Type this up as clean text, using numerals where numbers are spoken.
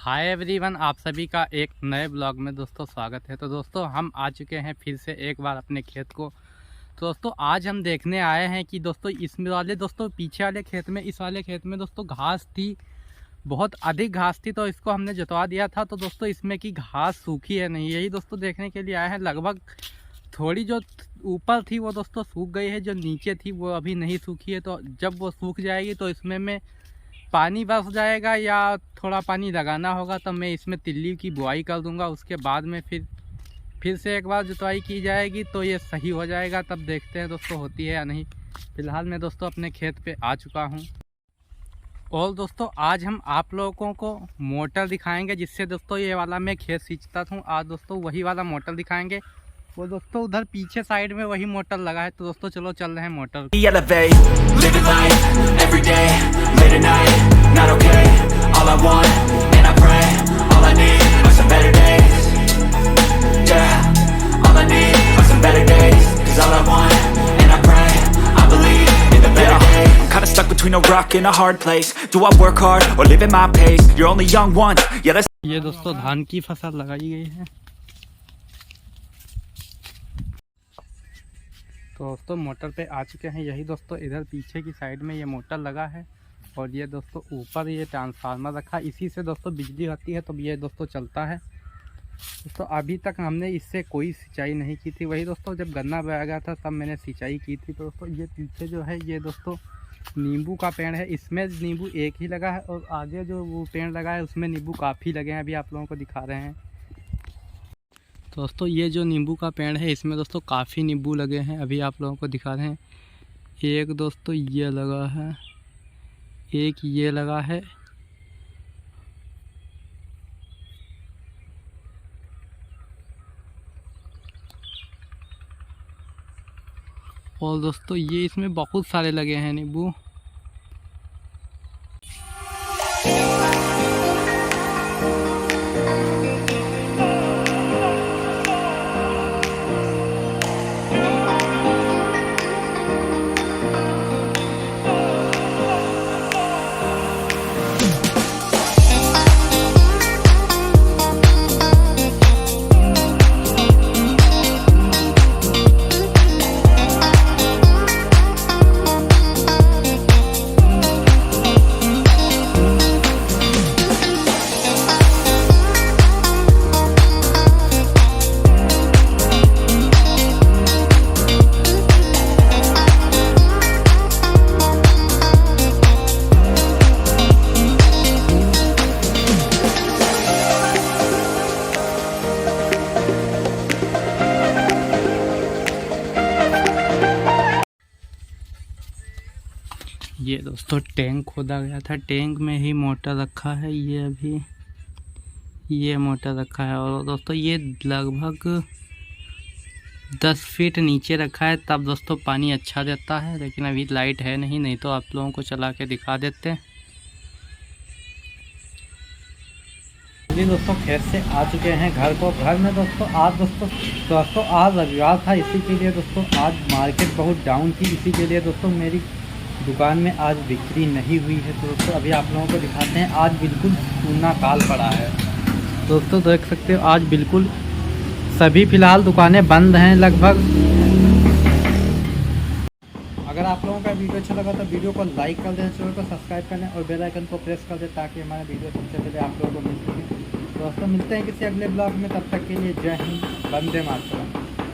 Hi everyone, आप सभी का एक नए ब्लॉग में दोस्तों स्वागत है। तो दोस्तों हम आ चुके हैं फिर से एक बार अपने खेत को। तो दोस्तों आज हम देखने आए हैं कि दोस्तों इसमें वाले दोस्तों पीछे वाले खेत में इस वाले खेत में दोस्तों घास थी, बहुत अधिक घास थी। तो इसको हमने जुतवा दिया था। तो दोस्तों इसमें की घास सूखी है नहीं, यही दोस्तों देखने के लिए आए हैं। लगभग थोड़ी जो ऊपर थी वो दोस्तों सूख गई है, जो नीचे थी वो अभी नहीं सूखी है। तो जब वो सूख जाएगी तो इसमें मैं पानी बरस जाएगा या थोड़ा पानी लगाना होगा, तब मैं इसमें तिल्ली की बुआई कर दूंगा। उसके बाद में फिर से एक बार जुताई की जाएगी तो ये सही हो जाएगा। तब देखते हैं दोस्तों होती है या नहीं। फिलहाल मैं दोस्तों अपने खेत पे आ चुका हूँ और दोस्तों आज हम आप लोगों को मोटर दिखाएंगे जिससे दोस्तों ये वाला मैं खेत सींचता था। आज दोस्तों वही वाला मोटर दिखाएंगे। वो दोस्तों उधर पीछे साइड में वही मोटर लगा है। तो दोस्तों चलो चल रहे हैं motor. Stuck between a rock and a hard place. Do I work hard or live at my pace? You're only young once. Yeah, that's... ये दोस्तों धान की फसल लगाई गई है। तो दोस्तों मोटर पे आ चुके हैं। यही दोस्तों इधर पीछे की साइड में ये मोटर लगा है और ये दोस्तों ऊपर ये ट्रांसफार्मर रखा है। इसी से दोस्तों बिजली होती है, तो ये दोस्तों चलता है। दोस्तों अभी तक हमने इससे कोई सिंचाई नहीं की थी। वही दोस्तों जब गन्ना बोया गया था तब मैंने सिंचाई की थी। तो दोस्तों ये पीछे जो है ये दोस्तों नींबू का पेड़ है। इसमें नींबू एक ही लगा है और आगे जो वो पेड़ लगा है उसमें नींबू काफ़ी लगे हैं। अभी आप लोगों को दिखा रहे हैं। दोस्तों ये जो नींबू का पेड़ है इसमें दोस्तों काफ़ी नींबू लगे हैं। अभी आप लोगों को दिखा रहे हैं। एक दोस्तों ये लगा है, एक ये लगा है, और दोस्तों ये इसमें बहुत सारे लगे हैं नींबू। ये दोस्तों टैंक खोदा गया था, टैंक में ही मोटर रखा है। ये अभी ये मोटर रखा है और दोस्तों ये लगभग 10 फीट नीचे रखा है, तब दोस्तों पानी अच्छा देता है। लेकिन अभी लाइट है नहीं तो आप लोगों को चला के दिखा देते हैं। जी दोस्तों खेत से आ चुके हैं घर को। घर में दोस्तों आज आज रविवार था, इसी के लिए दोस्तों आज मार्केट बहुत डाउन थी। इसी के लिए दोस्तों मेरी दुकान में आज बिक्री नहीं हुई है। तो दोस्तों अभी आप लोगों को दिखाते हैं। आज बिल्कुल सूना काल पड़ा है दोस्तों, देख सकते हो आज बिल्कुल सभी फ़िलहाल दुकानें बंद हैं लगभग। अगर आप लोगों का वीडियो अच्छा लगा तो वीडियो को लाइक कर दें, चैनल को सब्सक्राइब कर लें और बेल आइकन को प्रेस कर दें ताकि हमारा वीडियो सबसे पहले आप लोगों को मिल सके। दोस्तों मिलते हैं किसी अगले ब्लॉग में, तब तक के लिए जय हिंद, वंदे मातरम।